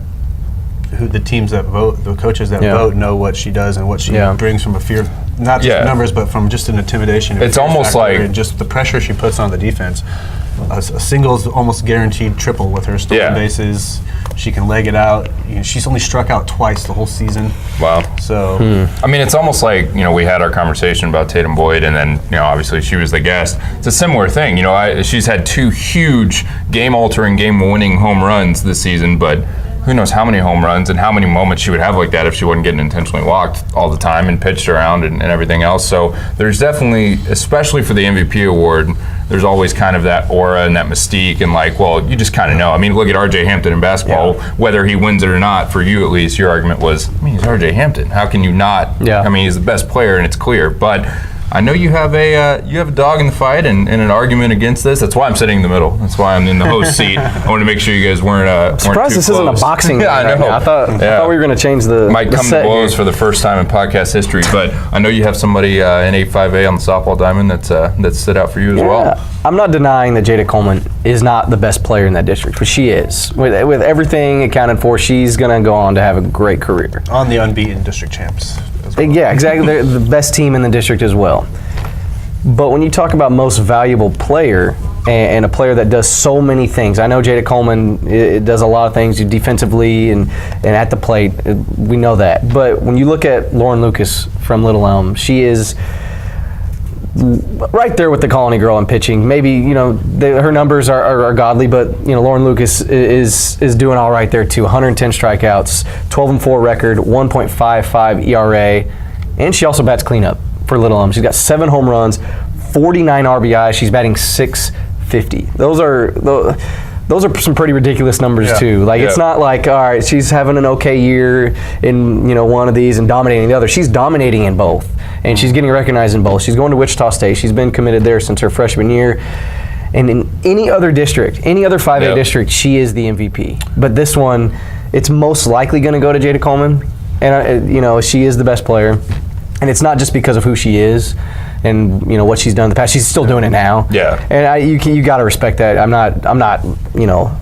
the teams that vote, the coaches that vote, know what she does and what she brings from a fear, not just numbers, but from just an intimidation. It's almost like and just the pressure she puts on the defense. A single is almost guaranteed triple with her stolen bases. She can leg it out. You know, she's only struck out twice the whole season. Wow. So, I mean, it's almost like, you know, we had our conversation about Tatum Boyd, and then, you know, obviously she was the guest. It's a similar thing. You know, she's had 2 huge game-altering, game-winning home runs this season, but who knows how many home runs and how many moments she would have like that if she wasn't getting intentionally walked all the time and pitched around and everything else. So there's definitely, especially for the MVP award, there's always kind of that aura and that mystique and like, well, you just kind of know. I mean, look at R.J. Hampton in basketball. Whether he wins it or not, for you at least, your argument was, I mean, he's R.J. Hampton. How can you not? I mean, he's the best player and it's clear. But I know you have a dog in the fight and an argument against this. That's why I'm sitting in the middle. That's why I'm in the host seat. I wanted to make sure you guys weren't surprised this isn't a boxing game. I know. Right now. I thought we were going to change the might come to blows for the first time in podcast history. But I know you have somebody in 8-5A on the softball diamond that stood out for you as well. I'm not denying that Jada Coleman is not the best player in that district, but she is. With everything accounted for, she's going to go on to have a great career. On the unbeaten district champs. Yeah, exactly. They're the best team in the district as well. But when you talk about most valuable player and a player that does so many things, I know Jada Coleman does a lot of things defensively and at the plate. We know that. But when you look at Lauren Lucas from Little Elm, she is right there with the Colony girl in pitching. Maybe, you know, her numbers are godly, but, you know, Lauren Lucas is doing all right there too. 110 strikeouts, 12-4 record, 1.55 ERA, and she also bats cleanup for Little Elm. She's got 7 home runs, 49 RBI. She's batting .650. Those are some pretty ridiculous numbers too. Like it's not like, all right, she's having an okay year in, you know, one of these and dominating the other. She's dominating in both, and she's getting recognized in both. She's going to Wichita State. She's been committed there since her freshman year. And in any other district, any other 5A district, she is the MVP. But this one, it's most likely going to go to Jada Coleman, and you know, she is the best player. And it's not just because of who she is and, you know, what she's done in the past. She's still doing it now. And you got to respect that. I'm not, you know,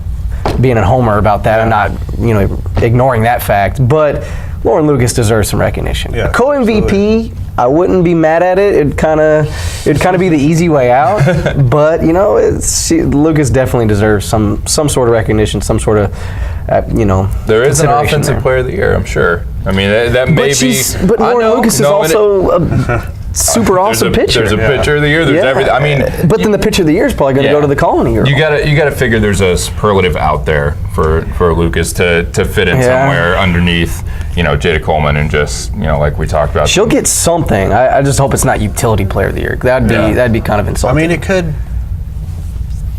being a homer about that. I'm not, you know, ignoring that fact. But Lauren Lucas deserves some recognition. Co-MVP, I wouldn't be mad at it. It'd kind of be the easy way out. But, you know, Lucas definitely deserves some sort of recognition, some sort of, you know, there is an offensive player of the year, I'm sure. I mean, that may be. But Lauren Lucas is also a super awesome pitcher. There's a pitcher of the year. There's everything. I mean, but then the pitcher of the year is probably going to go to the Colony girl. You gotta figure there's a superlative out there for Lucas to fit in somewhere underneath, you know, Jada Coleman and just, you know, like we talked about. She'll get something. I just hope it's not utility player of the year. That'd be kind of insulting. I mean, it could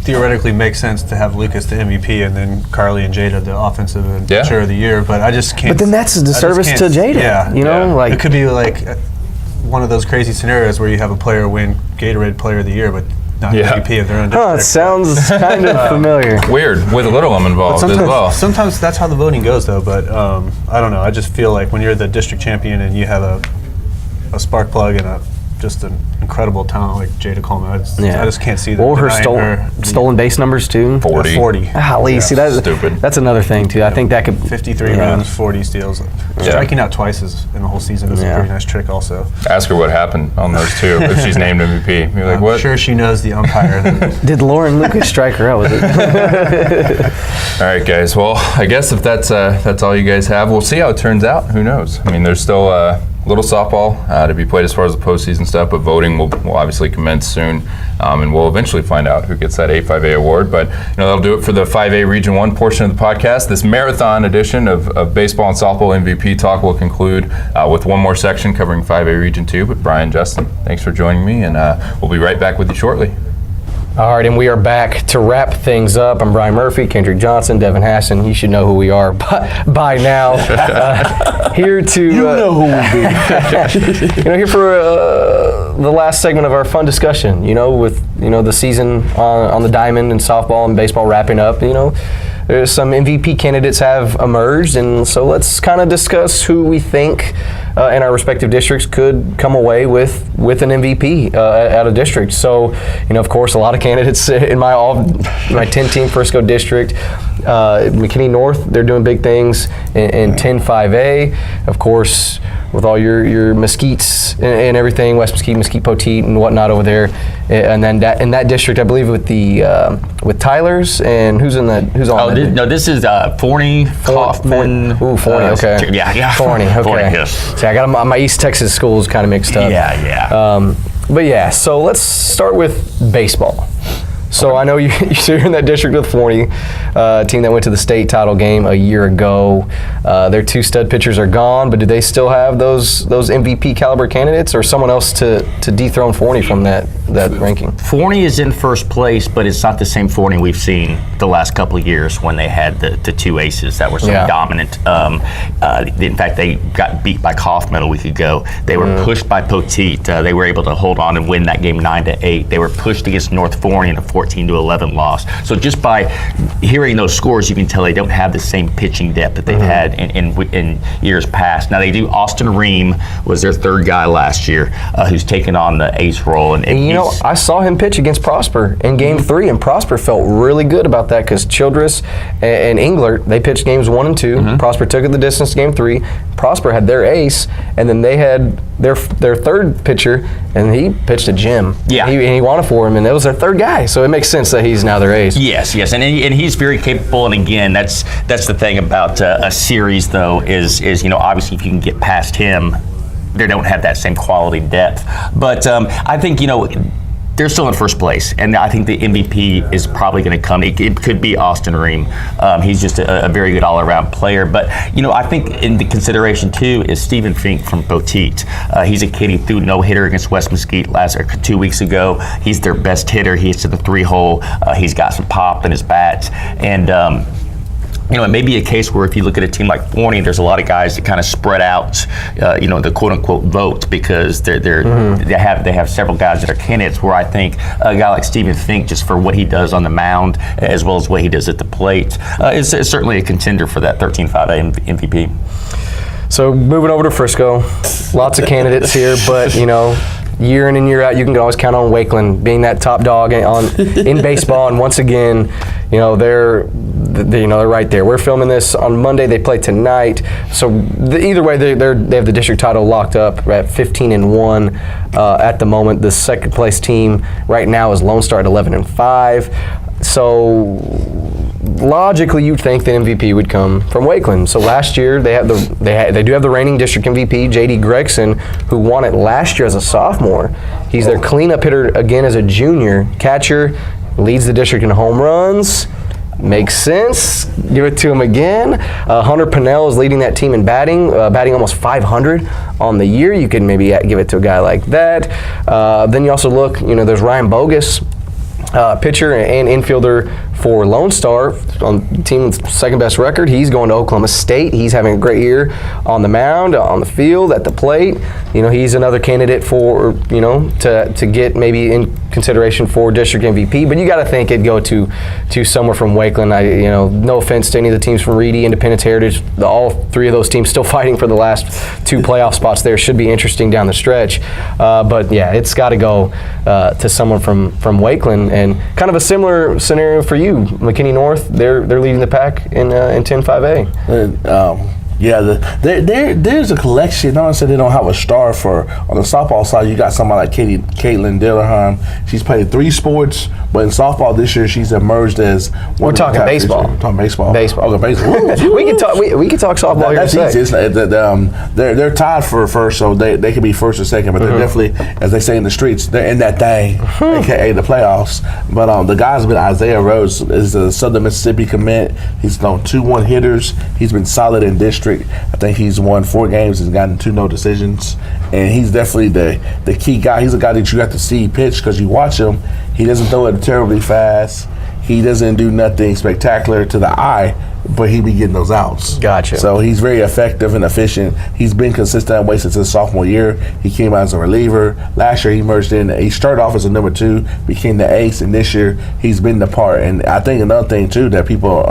theoretically make sense to have Lucas the MVP and then Carly and Jada the offensive and pitcher of the year, but I just can't. But then that's a disservice to Jada. You know, like it could be like one of those crazy scenarios where you have a player win Gatorade Player of the Year, but not MVP of their own district. It sounds kind of familiar. Weird, with a little M involved as well. Sometimes that's how the voting goes, though. But I don't know. I just feel like when you're the district champion and you have a spark plug and just an incredible talent like Jada Coleman, I just can't see that. Or her stolen base numbers too. 40. 40. See, that's stupid. That's another thing too. I think that could 53 runs, 40 steals. Striking out twice in the whole season is a pretty nice trick, also. Ask her what happened on those two if she's named MVP. You're like, I'm what? sure she knows the umpire. Did Lauren Lucas strike her out? Was it? All right, guys. Well, I guess if that's all you guys have, we'll see how it turns out. Who knows? I mean, there's still little softball to be played as far as the postseason stuff, but voting will obviously commence soon, and we'll eventually find out who gets that A5A award. But that'll do it for the 5A Region 1 portion of the podcast. This marathon edition of baseball and softball MVP talk will conclude with one more section covering 5A Region 2. But Brian, Justin, thanks for joining me, and we'll be right back with you shortly. All right, and we are back to wrap things up. I'm Brian Murphy, Kendrick Johnson, Devin Hassan. You should know who we are by now. Here to know who we be. here for the last segment of our fun discussion. With the season on the diamond and softball and baseball wrapping up. There's some MVP candidates have emerged, and so let's kind of discuss who we think in our respective districts could come away with an MVP out of district. So, of course, a lot of candidates in my 10-team Frisco district. McKinney North, they're doing big things in 10-5A. Of course, with all your mesquites and everything, West Mesquite, Mesquite Poteet, and whatnot over there, and then in that district, I believe with Tyler's and who's on that? This is Forney, Kaufman. Ooh, Forney. Okay. Yeah. Forney. Okay. Forney, yes. See, I got my East Texas schools kind of mixed up. Yeah. But yeah, so let's start with baseball. So I know you're in that district with Forney, a team that went to the state title game a year ago. Their two stud pitchers are gone, but do they still have those MVP caliber candidates, or someone else to dethrone Forney from that ranking? Forney is in first place, but it's not the same Forney we've seen the last couple of years when they had the two aces that were so dominant. In fact, they got beat by Kaufman a week ago. They were pushed by Poteet. They were able to hold on and win that game 9-8. They were pushed against North Forney in a 14-11 loss. So just by hearing those scores, you can tell they don't have the same pitching depth that they've had in years past. Now they do. Austin Ream was their third guy last year, who's taken on the ace role. And I saw him pitch against Prosper in Game 3, and Prosper felt really good about that because Childress and Englert, they pitched games 1 and 2. Prosper took it the distance Game 3. Prosper had their ace, and then they had their third pitcher, and he pitched a Jim. Yeah. And he wanted for him, and that was their third guy. So it makes sense that he's now their ace. Yes, and he's very capable. And again, that's the thing about a series, though, is obviously if you can get past him, they don't have that same quality depth. But I think they're still in first place, and I think the MVP is probably going to come. It could be Austin Ream. He's just a very good all-around player. But I think in the consideration too is Stephen Fink from Poteet. He's a kid. He threw no-hitter against West Mesquite 2 weeks ago. He's their best hitter. He hits to the 3-hole. He's got some pop in his bat, and it may be a case where if you look at a team like Forney, there's a lot of guys that kind of spread out, the quote-unquote vote because they have several guys that are candidates. Where I think a guy like Stephen Fink, just for what he does on the mound as well as what he does at the plate, is certainly a contender for that 13-5A MVP. So moving over to Frisco, lots of candidates here, but year in and year out, you can always count on Wakeland being that top dog in baseball. And once again, they're right there. We're filming this on Monday. They play tonight. So either way, they have the district title locked up at 15-1 at the moment. The second place team right now is Lone Star at 11-5. So logically, you'd think the MVP would come from Wakeland. So last year, they do have the reigning district MVP, J.D. Gregson, who won it last year as a sophomore. He's their cleanup hitter again as a junior. Catcher, leads the district in home runs. Makes sense. Give it to him again. Hunter Pinnell is leading that team in batting almost 500 on the year. You could maybe give it to a guy like that. Then you also look, there's Ryan Bogus, pitcher and infielder for Lone Star, on the team with second best record. He's going to Oklahoma State. He's having a great year on the mound, on the field, at the plate. He's another candidate for, to get maybe in consideration for district MVP. But you got to think it'd go to somewhere from Wakeland. No offense to any of the teams from Reedy, Independence, Heritage. All three of those teams still fighting for the last 2 playoff spots there. Should be interesting down the stretch. But yeah, it's got to go to someone from Wakeland. And kind of a similar scenario for you, McKinney North. They're leading the pack in 10-5A. There's a collection. No one said they don't have a star on the softball side. You got somebody like Caitlin Dillerheim. She's played 3 sports, but in softball this year she's emerged as We're talking baseball. Talking baseball. Baseball. Okay, baseball. we can talk. We can talk softball here. That's easy. They're tied for first, so they could be first or second, but they're definitely, as they say in the streets, they're in that thing, aka the playoffs. But the guy's been Isaiah Rhodes, is a Southern Mississippi commit. He's thrown 2-1 hitters. He's been solid in district. I think he's won 4 games and gotten 2 no decisions, and he's definitely the key guy. He's a guy that you have to see pitch because you watch him. He doesn't throw it terribly fast. He doesn't do nothing spectacular to the eye, but he be getting those outs. Gotcha. So he's very effective and efficient. He's been consistent that way since his sophomore year. He came out as a reliever. Last year he merged in. He started off as a number 2, became the ace, and this year he's been the part. And I think another thing too that people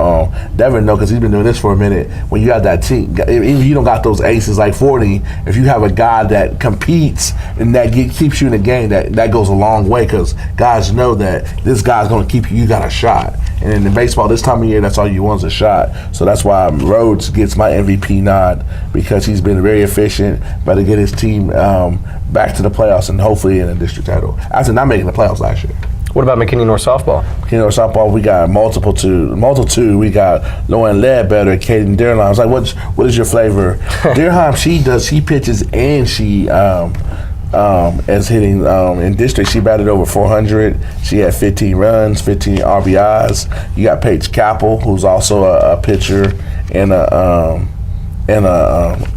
never know, because he's been doing this for a minute, when you have that team, even if you don't got those aces like 40, if you have a guy that competes and that keeps you in the game, that goes a long way, because guys know that this guy's going to keep you. You got a shot. And in baseball this time of year, that's all you want is a shot. So that's why Rhodes gets my MVP nod, because he's been very efficient, but to get his team back to the playoffs and hopefully in a district title after not making the playoffs last year. What about McKinney North softball? McKinney North softball, we got multitude. We got Lauren Ledbetter, Kaden Dearheim. I was like, what is your flavor? Dearheim, she pitches and she as hitting in district. She batted over 400. She had 15 runs, 15 RBIs. You got Paige Capel, who's also a pitcher and a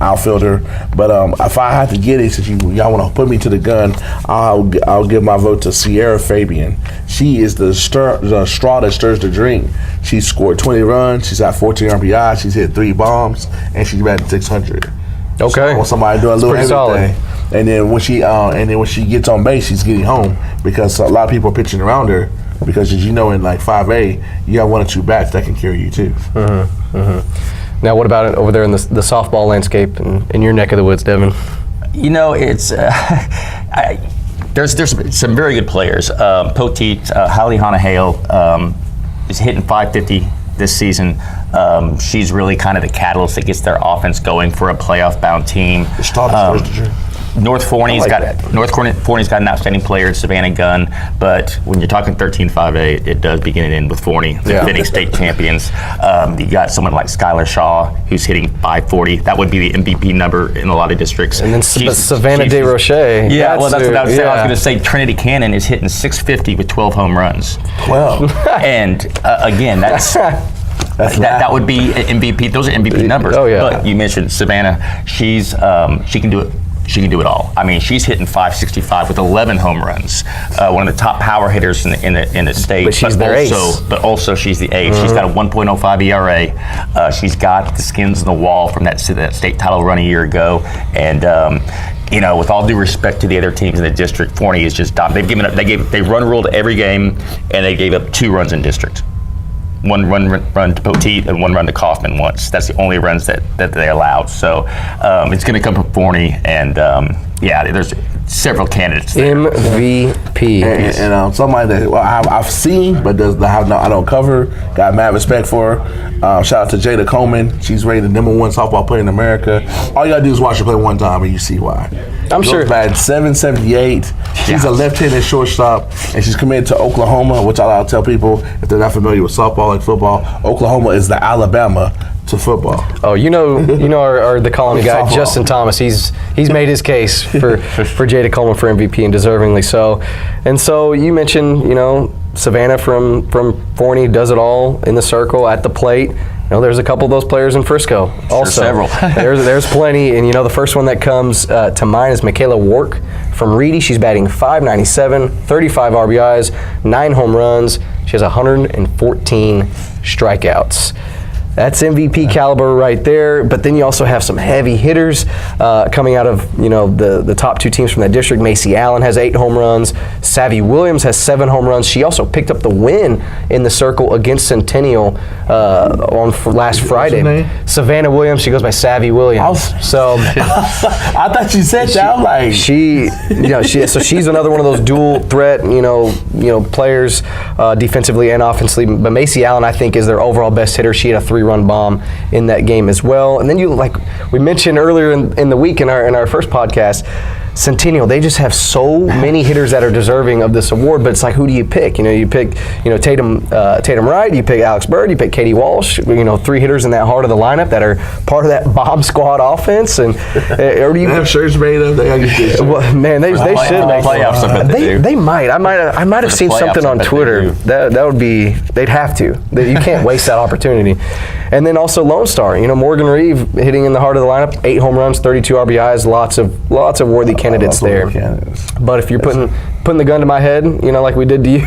outfielder. But if I had to get it, since y'all want to put me to the gun, I'll give my vote to Sierra Fabian. She is the straw that stirs the drink. She scored 20 runs. She's got 14 RBIs. She's hit 3 bombs, and she's batted 600. Okay. So I want somebody to do a little everything. Solid. And then when she gets on base, she's getting home, because a lot of people are pitching around her. Because as you know, in like 5A, you have 1 or 2 bats that can carry you too. Now, what about it over there in the softball landscape in your neck of the woods, Devin? It's there's some very good players. Poteet, Holly Hanahale is hitting 550 this season. She's really kind of the catalyst that gets their offense going for a playoff-bound team. North Forney's got an outstanding player, Savannah Gunn, but when you're talking 13-5A, it does begin and end with Forney, the defending state champions. You got someone like Skylar Shaw, who's hitting 540. That would be the MVP number in a lot of districts. And then Savannah DeRoche. Yeah, that's what I was saying. I was going to say Trinity Cannon is hitting 650 with 12 home runs. 12. And again, that would be MVP. Those are MVP numbers. Oh, yeah. But you mentioned Savannah. She can do it. She can do it all. I mean, she's hitting 565 with 11 home runs. One of the top power hitters in the state. But she's their ace. But also she's the ace. She's got a 1.05 ERA. She's got the skins on the wall from that state title run a year ago. And with all due respect to the other teams in the district, Forney is just they've given up. They run ruled every game, and they gave up 2 runs in district. 1 run to Poteet and 1 run to Kaufman once. That's the only runs that they allowed. So it's going to come from Forney, and there's several candidates there. MVP. And somebody that I've seen, but I don't cover. Got mad respect for her. Shout out to Jada Coleman. She's rated the #1 softball player in America. All you gotta do is watch her play one time, and you see why. I'm sure. Batting 778. She's a left-handed shortstop, and she's committed to Oklahoma, which I'll tell people if they're not familiar with softball like football. Oklahoma is the Alabama to football. Oh, the Colony guy, Justin Thomas. He's made his case for Jada Coleman for MVP, and deservingly so. And so you mentioned, Savannah from Forney does it all in the circle at the plate. There's a couple of those players in Frisco also. Sure, several. there's plenty, and the first one that comes to mind is Michaela Wark from Reedy. She's batting .597, 35 RBIs, 9 home runs, She has 114 strikeouts. That's MVP caliber right there. But then you also have some heavy hitters coming out of the top two teams from that district. Macy Allen has 8 home runs. Savvy Williams has 7 home runs. She also picked up the win in the circle against Centennial on last Friday. Savannah Williams. She goes by Savvy Williams. So I thought you said that. I'm like so she's another one of those dual threat players defensively and offensively. But Macy Allen, I think, is their overall best hitter. She had a 3-run bomb in that game as well. And then we mentioned earlier in the week in our first podcast, Centennial, they just have so many hitters that are deserving of this award, but it's like, who do you pick? You pick Tatum Wright, you pick Alex Bird, you pick Katie Walsh, 3 hitters in that heart of the lineup that are part of that bomb squad offense. And or do you they have shirts made up? Well, man, they should make playoffs. They might. I might have seen something on Twitter. That would be. They'd have to. You can't waste that opportunity. And then also Lone Star. Morgan Reeve hitting in the heart of the lineup, 8 home runs, 32 RBIs, lots of worthy candidates there. But if you're putting the gun to my head, like we did to you,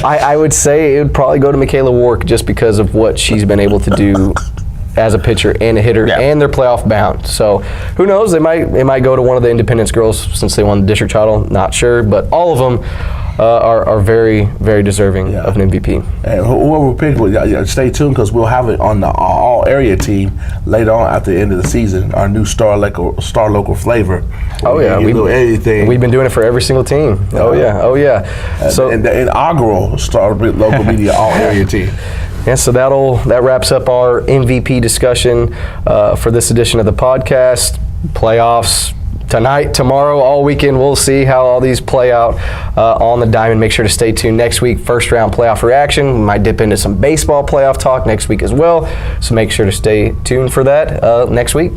I would say it would probably go to Michaela Wark just because of what she's been able to do as a pitcher and a hitter, and they're playoff bound. So who knows? It might go to one of the Independence girls since they won the district title. Not sure, but all of them are very, very deserving of an MVP. And whoever we pick, stay tuned because we'll have it on the all-area team later on at the end of the season. Our new star local flavor. Oh yeah, we've been doing it for every single team. Oh yeah. So the inaugural Star Local Media all-area team. Yeah, so that wraps up our MVP discussion for this edition of the podcast. Playoffs tonight, tomorrow, all weekend. We'll see how all these play out on the diamond. Make sure to stay tuned next week. First round playoff reaction. We might dip into some baseball playoff talk next week as well. So make sure to stay tuned for that next week.